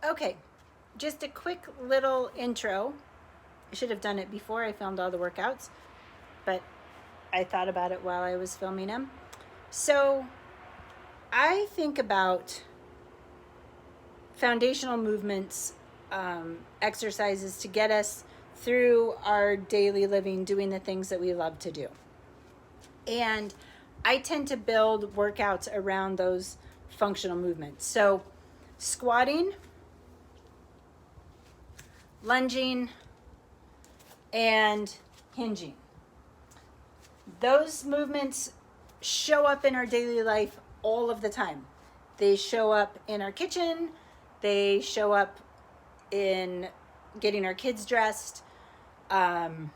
Okay, just a quick little intro. I should have done it before I filmed all the workouts, but I thought about it while I was filming them. So I think about foundational movements, exercises to get us through our daily living, doing the things that we love to do. And I tend to build workouts around those functional movements. So, squatting, lunging, and hinging. Those movements show up in our daily life all of the time. They show up in our kitchen, they show up in getting our kids dressed, and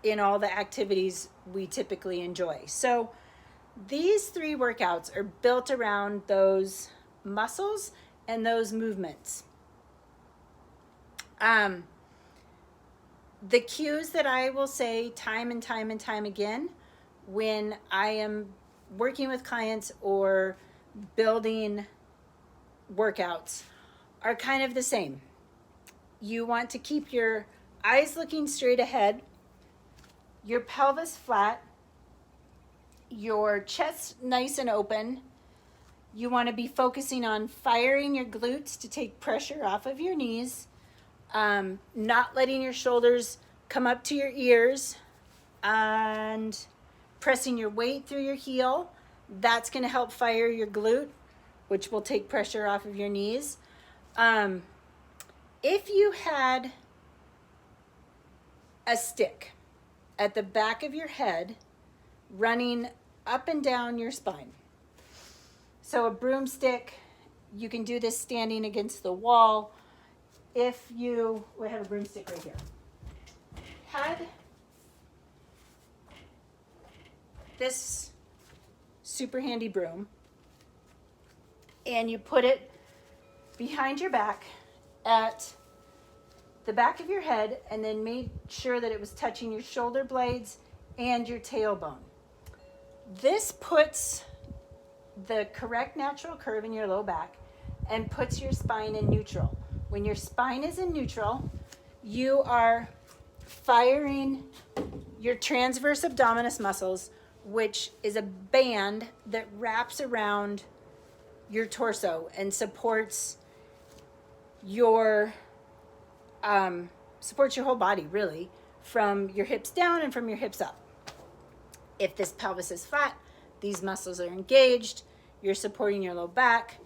in all the activities we typically enjoy. So these three workouts are built around those muscles and those movements. The cues that I will say time and time and time again when I am working with clients or building workouts are kind of the same. You want to keep your eyes looking straight ahead, your pelvis flat, your chest nice and open. You want to be focusing on firing your glutes to take pressure off of your knees, not letting your shoulders come up to your ears, and pressing your weight through your heel. That's going to help fire your glute, which will take pressure off of your knees. If you had a stick at the back of your head running up and down your spine, so a broomstick, you can do this standing against the wall. If you, we have a broomstick right here, had this super handy broom and you put it behind your back at the back of your head and then made sure that it was touching your shoulder blades and your tailbone. This puts the correct natural curve in your low back and puts your spine in neutral. When your spine is in neutral, you are firing your transverse abdominis muscles, which is a band that wraps around your torso and supports your whole body, really, from your hips down and from your hips up. If this pelvis is flat, these muscles are engaged, you're supporting your low back.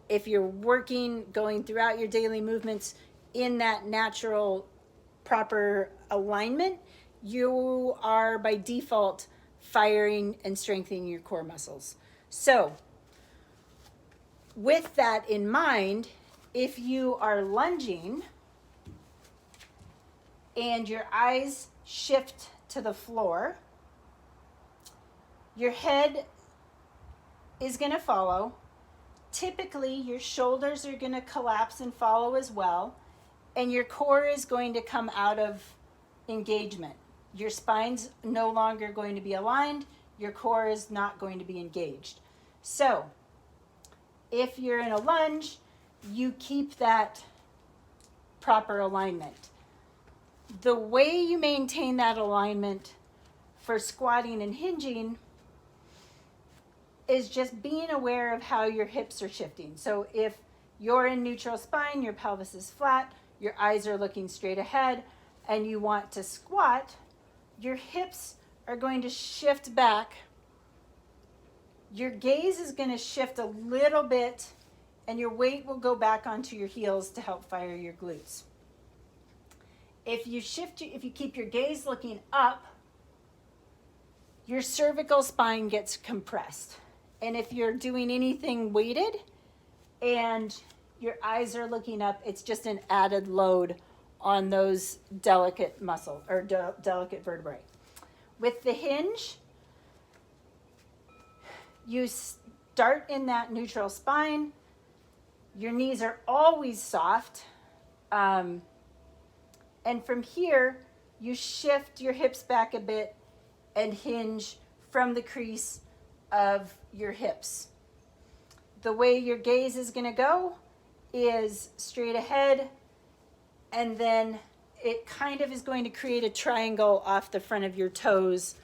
If you're working, going throughout your daily movements in that natural, proper alignment, you are by default firing and strengthening your core muscles. So, with that in mind, if you are lunging and your eyes shift to the floor, your head is going to follow. Typically, your shoulders are going to collapse and follow as well, and your core is going to come out of engagement. Your spine's no longer going to be aligned, your core is not going to be engaged. So, if you're in a lunge, you keep that proper alignment. The way you maintain that alignment for squatting and hinging is just being aware of how your hips are shifting. So if you're in neutral spine, your pelvis is flat, your eyes are looking straight ahead, and you want to squat, your hips are going to shift back. Your gaze is going to shift a little bit, and your weight will go back onto your heels to help fire your glutes. If you keep your gaze looking up, your cervical spine gets compressed. And if you're doing anything weighted and your eyes are looking up, it's just an added load on those delicate muscle or delicate vertebrae. With the hinge, you start in that neutral spine. Your knees are always soft. And from here, you shift your hips back a bit and hinge from the crease of your hips. the way your gaze is going to go is straight ahead, and then it kind of is going to create a triangle off the front of your toes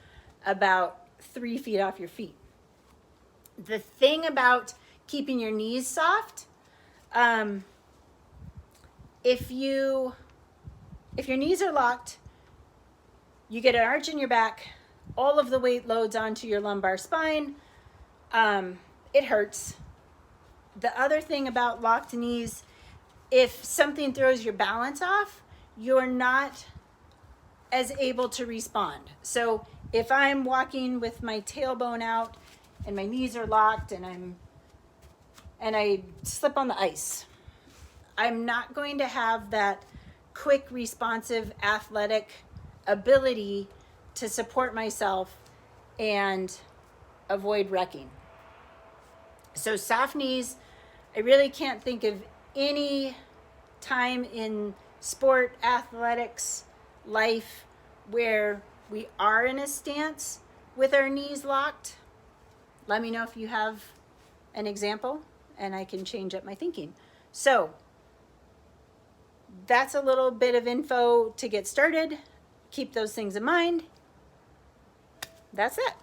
about 3 feet off your feet. The thing about keeping your knees soft, if your knees are locked, you get an arch in your back, all of the weight loads onto your lumbar spine, it hurts. The other thing about locked knees, if something throws your balance off, you're not as able to respond. So if I'm walking with my tailbone out and my knees are locked and I slip on the ice, I'm not going to have that quick, responsive, athletic ability to support myself and avoid wrecking. So soft knees, I really can't think of any time in sport, athletics, life where we are in a stance with our knees locked. Let me know if you have an example and I can change up my thinking. So that's a little bit of info to get started. Keep those things in mind. That's it.